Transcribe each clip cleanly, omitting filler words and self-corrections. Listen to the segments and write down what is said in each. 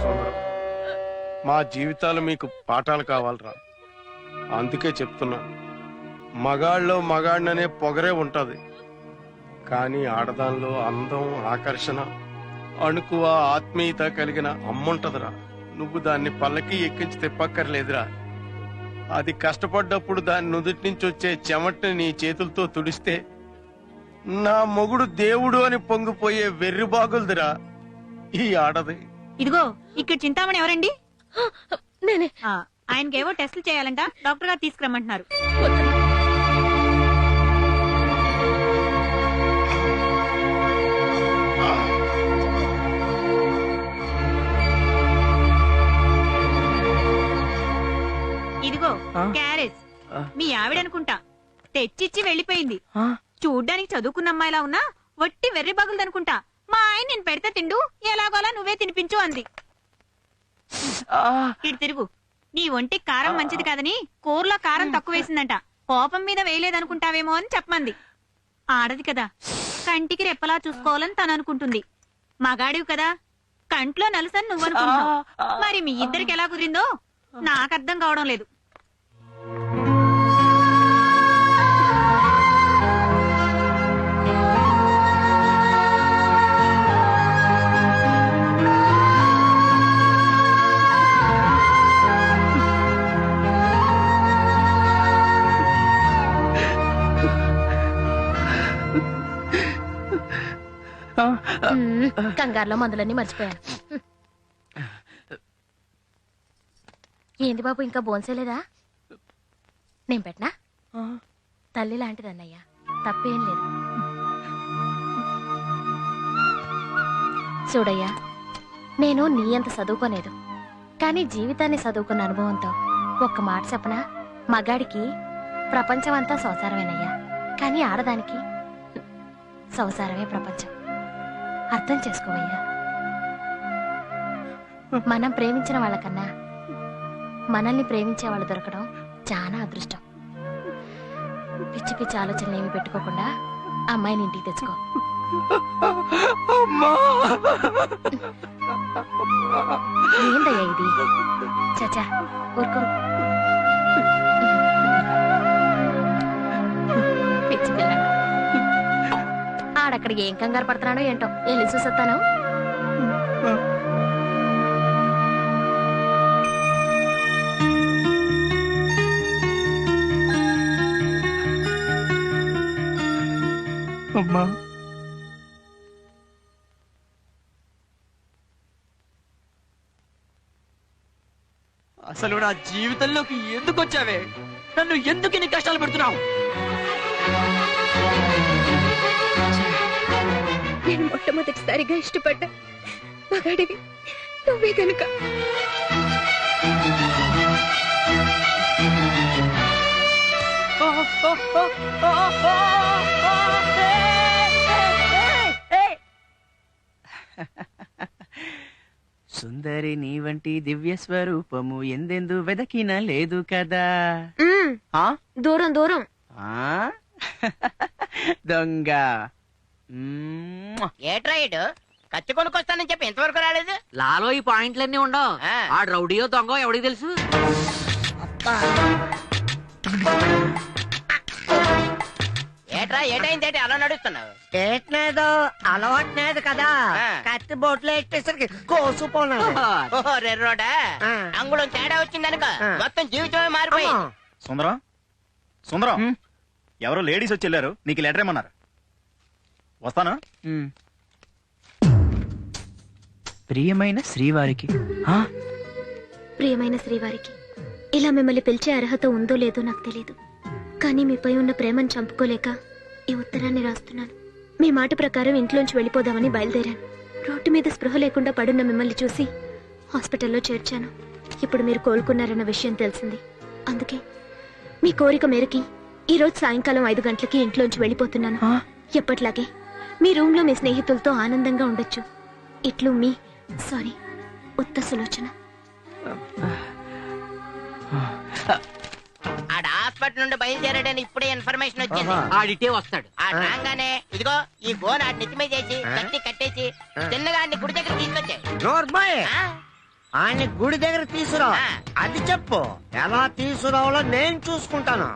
సుందరం, మా జీవితాలు మీకు పాఠాలు కావాలరా. అందుకే చెప్తున్నా, మగాళ్ళలో మగాడిననే పొగరే ఉంటది, కానీ ఆడదానిలో అందం, ఆకర్షణ, అణుకువ, ఆత్మీయత కలిగిన అమ్ముంటదిరా. నువ్వు దాన్ని పల్లకి ఎక్కించి తిప్పక్కర్లేదురా. అది కష్టపడ్డప్పుడు దాని నుదుటి నుంచి వచ్చే చెమటని నీ చేతులతో తుడిస్తే నా మొగుడు దేవుడు అని పొంగిపోయే వెర్రి బాగులదిరా ఈ ఆడది. ఇదిగో ఇక్కడ చింతామణి ఎవరండి? నేనే. ఆయనకేవో టెస్టులు చేయాలంట, డాక్టర్ గారు తీసుకురమ్మంటున్నారు. ఇదిగో క్యారేజ్. మీ ఆవిడనుకుంటా, తెచ్చిచ్చి వెళ్లిపోయింది. చూడ్డానికి చదువుకున్న అమ్మాయిలా ఉన్నా వట్టి వెర్రి బగులదనుకుంటా. మా ఆయన నేను పెడతా తిండు, ఎలాగోలా నువ్వే తినిపించు అంది. ఇటు తిరుగు. నీ ఒంటికి కారం మంచిది కాదని కూరలో కారం తక్కువ వేసిందంట. కోపం మీద వేయలేదనుకుంటావేమో అని చెప్పమంది. ఆడది కదా, కంటికి రెప్పలా చూసుకోవాలని తను అనుకుంటుంది. మగాడివి కదా, కంట్లో నలుసని నువ్వనుకుంటావు. మరి మీ ఇద్దరికి ఎలా కుదిరిందో నాకు అర్థం కావడం లేదు. కంగారులో మందులన్నీ మర్చిపోయాను. ఏంది బాబు, ఇంకా బోన్సేలేదా? నేను పెట్టనా? తల్లి లాంటిదన్నయ్యా, తప్పేం లేదు. చూడయ్యా, నేను నీ అంత చదువుకోలేదు, కానీ జీవితాన్ని చదువుకున్న అనుభవంతో ఒక్క మాట చెప్పనా? మగాడికి ప్రపంచం అంతా సంసారమేనయ్యా, కానీ ఆడదానికి సంసారమే ప్రపంచం. అర్థం చేసుకోవయ్యా. మనం ప్రేమించిన వాళ్ళకన్నా మనల్ని ప్రేమించే వాళ్ళు దొరకడం చాలా అదృష్టం. పిచ్చి పిచ్చి ఆలోచనలు ఏమి పెట్టుకోకుండా అమ్మాయిని ఇంటికి తెచ్చుకో. ఏందయ్యా ఇది? చచా ఊరుకో. పిచ్చి పిల్ల ఆడక్కడికి ఏం కంగారు పడుతున్నాడో ఏంటో, వెళ్ళి చూసొస్తాను. అమ్మా, అసలు నా జీవితంలోకి ఎందుకు వచ్చావే? నన్ను ఎందుకు ఇన్ని కష్టాలు పెడుతున్నావు? నేను మొట్టమొదటిసారిగా ఇష్టపడ్డా మగాడివి నువ్వే కనుక. సుందరి నీ వంటి దివ్య స్వరూపము ఎందెందు వెదకిన లేదు కదా. దూరం దూరం. దొంగ ఏట్రా ఇటు కత్తి కొనుక్కొస్తానని చెప్పి ఎంతవరకు రాలేదు? లాలో ఈ పాయింట్లన్నీ ఉండవు. ఆ రౌడీయో దొంగ ఎవడికి తెలుసు? ఏట్రా ఏటైంది, అలా నడుస్తున్నావు? ఏట్లేదు, అలవాట్లేదు కదా. కత్తి బొట్లు ఎట్టేసరికి కోసుపోనాడు. ఓహో రెర్రోడా, అంగుళం తేడా వచ్చిందనుకో మొత్తం జీవితమే మారిపోయింది. సుందరం, సుందరం, ఎవరో లేడీస్ వచ్చి వెళ్ళారు, నీకు లెటర్ ఏమన్నారు? వస్తాను. ప్రియమైన శ్రీవారికి. ప్రియమైన శ్రీవారికి, ఇలా మిమ్మల్ని పిలిచే అర్హత ఉందో లేదో నాకు తెలీదు, కానీ మీపై ఉన్న ప్రేమను చంపుకోలేక ఈ ఉత్తరాన్ని రాస్తున్నాను. మీ మాట ప్రకారం ఇంట్లోంచి వెళ్ళిపోదామని బయలుదేరాను. రోడ్డు మీద స్పృహ లేకుండా పడున్న మిమ్మల్ని చూసి హాస్పిటల్లో చేర్చాను. ఇప్పుడు మీరు కోలుకున్నారన్న విషయం తెలిసింది. అందుకే మీ కోరిక మేరకి ఈ రోజు సాయంకాలం 5 గంటలకి ఇంట్లోంచి వెళ్ళిపోతున్నాను. ఎప్పట్లాగే మీ రూమ్ లో మీ స్నేహితులతో ఆనందంగా ఉండొచ్చు. ఇట్లు మీ సారీ ఉత్త సులోచన. ఆడ హాస్పిటల్ నుండి బయలుదేరాడని ఇప్పుడే ఇన్ఫర్మేషన్ వచ్చింది. ఆడిటే వస్తాడు. ఆ రాగానే ఇదిగో ఈ గోన ఆడి నెత్తిమే చేసి కట్టి కట్టేసి చిన్నగా ఆడిని గుడి దగ్గర తీసుకొచ్చాయి. ఆయన్ని గుడి దగ్గర తీసుకురా. అది చెప్పు, ఎలా తీసుకురావాలో నేను చూసుకుంటాను.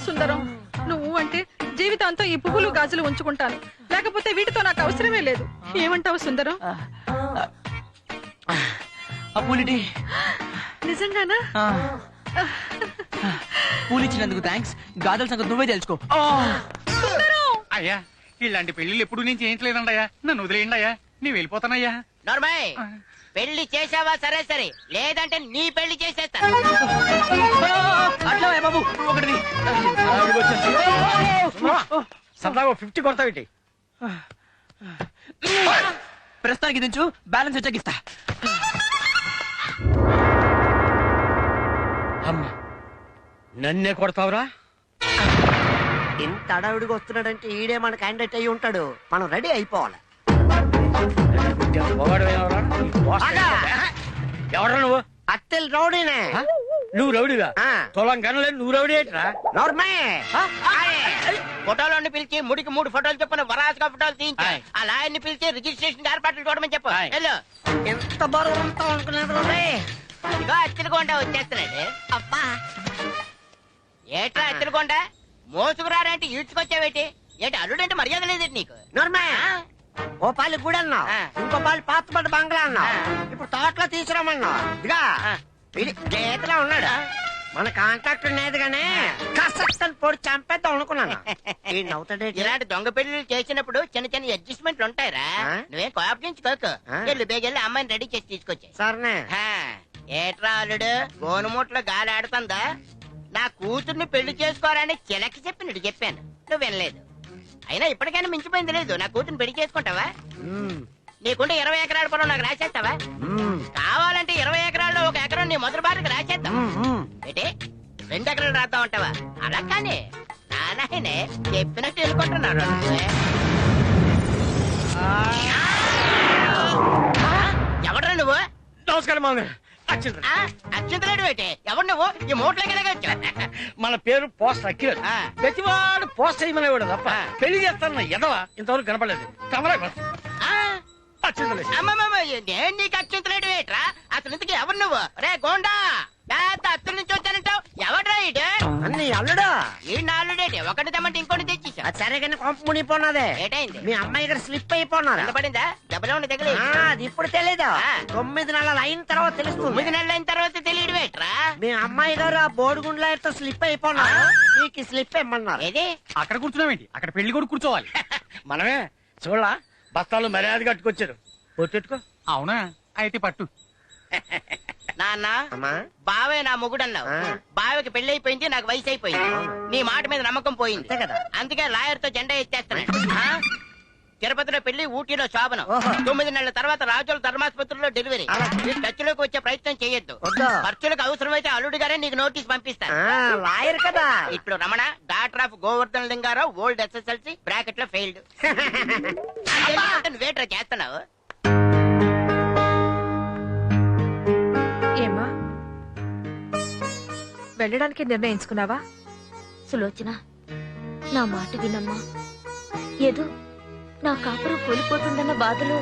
సుందరం, నువ్వు అంటే జీవితాంతం ఈ పువ్వులు గాజులు ఉంచుకుంటాను, లేకపోతే వీటితో నాకు అవసరమే లేదు. ఏమంటావు సుందరం? పూలిటి నిజంగానా? పూలిచ్చినందుకు థ్యాంక్స్. గాజుల సంగతి నువ్వే తెలుసుకో. అయ్యా ఇలాంటి పెళ్లిళ్ళు ఎప్పుడు నేను చేయట్లేదండి అయ్యా, నన్ను వదిలేయండి అయ్యా, నేను వెళ్ళిపోతానయ్యా. నోర్మయ్, పెళ్లి చేసావా సరే సరే, లేదంటే నీ పెళ్లి చేసేస్తా. అట్లా బాబు ఒకటి సరదాగా 50 కొడతావిటి. ప్రస్తుతానికి దించు, బ్యాలెన్స్ వచ్చాక ఇస్తా. నన్నే కొడతావురా? ఇంత అడవిడిగా వస్తున్నాడంటే ఈడే మన క్యాండిడేట్ అయి ఉంటాడు. మనం రెడీ అయిపోవాలి. ఎవరు నువ్వు? అత్తెల్ రౌడీనే. నువ్వు రౌడిగా? తొలం కనలేదు, నువ్వు రౌడీ ఏంట్రా? ఫోటోలను పిలిచి ముడికి 3 ఫోటోలు చెప్పిన వరాసుగా ఫోటోలు తీయించాయి. ఆ లాయర్ని పిలిచి రిజిస్ట్రేషన్ ఏర్పాట్లు చూడమని చెప్పు. వెళ్ళు. ఎంత బరువు ఉంటావు అనుకున్నాడు. ఇదిగో అచ్చలకొండ వచ్చేస్తున్నాడు. అబ్బా, ఏట్రా అచ్చలకొండ, మోసుకురారంటే ఈడ్చుకొచ్చావేటి? ఏంటి అల్లుడంటే మర్యాద లేదండి నీకు? ఓ పాలి గుడి అన్నావు, ఇంకో పాలి పాతపడ్డ బంగ్లా అన్నావు, ఇప్పుడు తోటలో తీసుకురామన్నావు. ఇదిగా ఇది గీతలా ఉన్నాడు. మన కాంట్రాక్టర్ నేదుగానే కసక్కని పొడి చంపేద్దాం అనుకున్నాను. ఇలాంటి దొంగ పెళ్లి చేసినప్పుడు చిన్న చిన్న అడ్జస్ట్మెంట్లు ఉంటాయిరా. నువ్వేం కోపగించుకోకు. వెళ్ళు బేగెళ్ళి అమ్మాయిని రెడీ చేసి తీసుకొచ్చాయి. సరేనే. ఏట్రా అల్లుడు, గోనుమూట్లో గాలి ఆడుతుందా? నా కూతుర్ని పెళ్లి చేసుకోవాలని చిలకి చెప్పినట్టు చెప్పాను, నువ్వు వినలేదు. అయినా ఇప్పటికైనా మించిపోయింది లేదు. నా కూతుర్ని పెళ్లి చేసుకుంటావా? నీకుంటే 20 ఎకరాల పొలం నాకు రాసేస్తావా? కావాలంటే 20 ఎకరాల్లో 1 ఎకరం నీ మొదటి బాటకు రాసేద్దాం. ఏంటి 2 ఎకరాలు రాద్దాం అంటావా? అలా కానీ నాయనే చెప్పినట్టు వెళ్ళుకుంటున్నాడు. ఎవడ్రా నువ్వు? నమస్కారం మామ. అక్షంతలేడు ఏంటి? ఎవరు నువ్వు? ఈ మూట్లోకి ఎలాగొచ్చా? మన పేరు పోస్టర్ అక్కిరాడు. ప్రతివాడు పోస్టర్ వేయమనేవాడు తప్ప పెళ్లి చేస్తాను ఎదవా ఇంతవరకు కనపడలేదు. నేను నీకు అక్షంతలేడు ఏంట్రా? అసలు ఇంతకీ ఎవరు నువ్వు? రే గోండా, పెద్ద అత్తుల నుంచి వచ్చానంటావు. ఎవడ్రా ఇడు? అన్ని అల్లుడా? ఈ నాలుడేటి? ఒకటి తెమ్మంటే ఇంకోటి తెచ్చేసా. సరే కానీ కొంప మునిపోన్నదే. ఏటైంది? మీ అమ్మాయి గారు స్లిప్ అయిపోన్నారు. కింద పడిందా? దెబ్బలో ఉండి తగిలి? అది ఇప్పుడు తెలీదు. 9 నెలలు అయిన తర్వాత తెలుస్తుంది. 9 నెలలు అయిన తర్వాత తెలియడు వేట్రా? మీ అమ్మాయి గారు ఆ బోడిగుండ్లతో స్లిప్ అయిపోన్నారు. నీకు స్లిప్ ఇమ్మన్నారు. ఏది? అక్కడ కూర్చున్నావేంటి? అక్కడ పెళ్లి కూడా కూర్చోవాలి. మనమే చూడలా బస్తాలు మర్యాద కట్టుకొచ్చారు. పొట్టెట్టుకో. అవునా? అయితే పట్టు. నాన్న, అమ్మా బావే నా మొగుడన్నావు. బావకి పెళ్లి అయిపోయింది, నాకు వయసు అయిపోయింది. నీ మాట మీద నమ్మకం పోయింది కదా. అందుకే లాయర్ తో జెండా ఎత్తేస్తున్నాడు. తిరుపతిలో పెళ్లి, ఊటీలో శోభనం. 9 నెలల తర్వాత రాజుల ధర్మాసుపత్రిలో డెలివరీ. టచ్లోకి వచ్చే ప్రయత్నం చేయొద్దు. ఖర్చులకు అవసరమైతే అల్లుడు గారే నీకు నోటీస్ పంపిస్తాను. లాయర్ కదా. ఇప్పుడు Ramana, doctor of Govardhan Linga Rao, old SSLC bracket లో ఫెయిల్డ్. నువ్వేట్రా చేస్తున్నావు? ఏమ్మా, వెళ్ళడానికి నిర్ణయించుకున్నావా? సులోచన, నా మాట వినమ్మా. ఏదో నా కాపురం కూలిపోతుందన్న బాధలో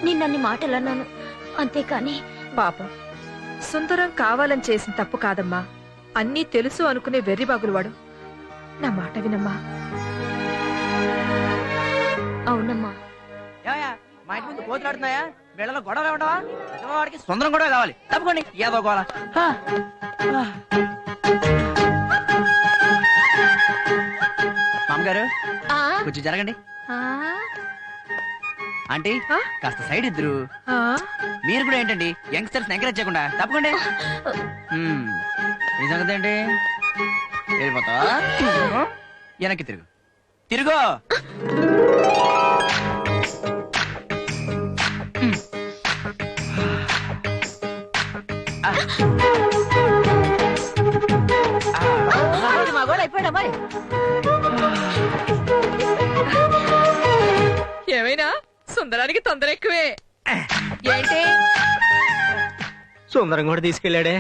నిన్నన్ని మాటలు అన్నాను, అంతేకాని. పాపం, సుందరం కావాలని చేసిన తప్పు కాదమ్మా. అన్నీ తెలుసు అనుకునే వెర్రిబాగులు వాడు. నా మాట వినమ్మా. అవునమ్మా. మా ఇంటి ముందు కోతులాడుతున్నాయా? వీళ్ళలో గొడవలు ఉండవా? వాడికి సుందరం గొడవ కావాలి. తప్పుకోండి, ఏదో గోళ. మామగారు కొంచెం జరగండి. ఆంటీ కాస్త సైడ్ ఇద్దరు. మీరు కూడా ఏంటండి యంగ్స్టర్స్ ఎంకరేజ్ చేయకుండా? తప్పకుండా. ఈ సంగతి ఏంటి? వెళ్ళిపోతావా? వెనక్కి తిరుగు, తిరుగు. ఏమైనా సుందరానికి తొందర ఎక్కువే. ఏంటి? సుందరం కూడా తీసుకెళ్ళాడే.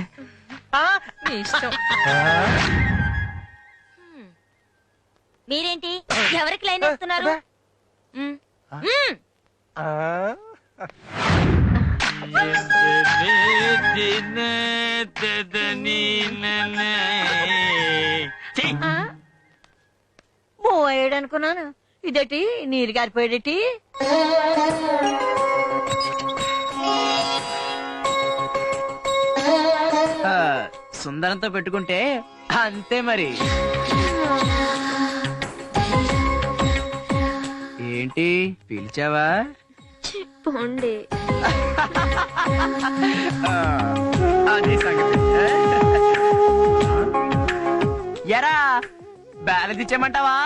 నీ ఇష్టం. మీరేంటి ఎవరికి లైన్ వేస్తున్నారు మ్, మ్. పోయాడు అనుకున్నాను ఇదేటి నీరు గారిపోయాడేటి సుందరంతో పెట్టుకుంటే అంతే మరి. ఏంటి పిలిచావా? పోండి. అదే సంగతి. ఎరా బ్యాలెన్స్ ఇచ్చేయమంటావా?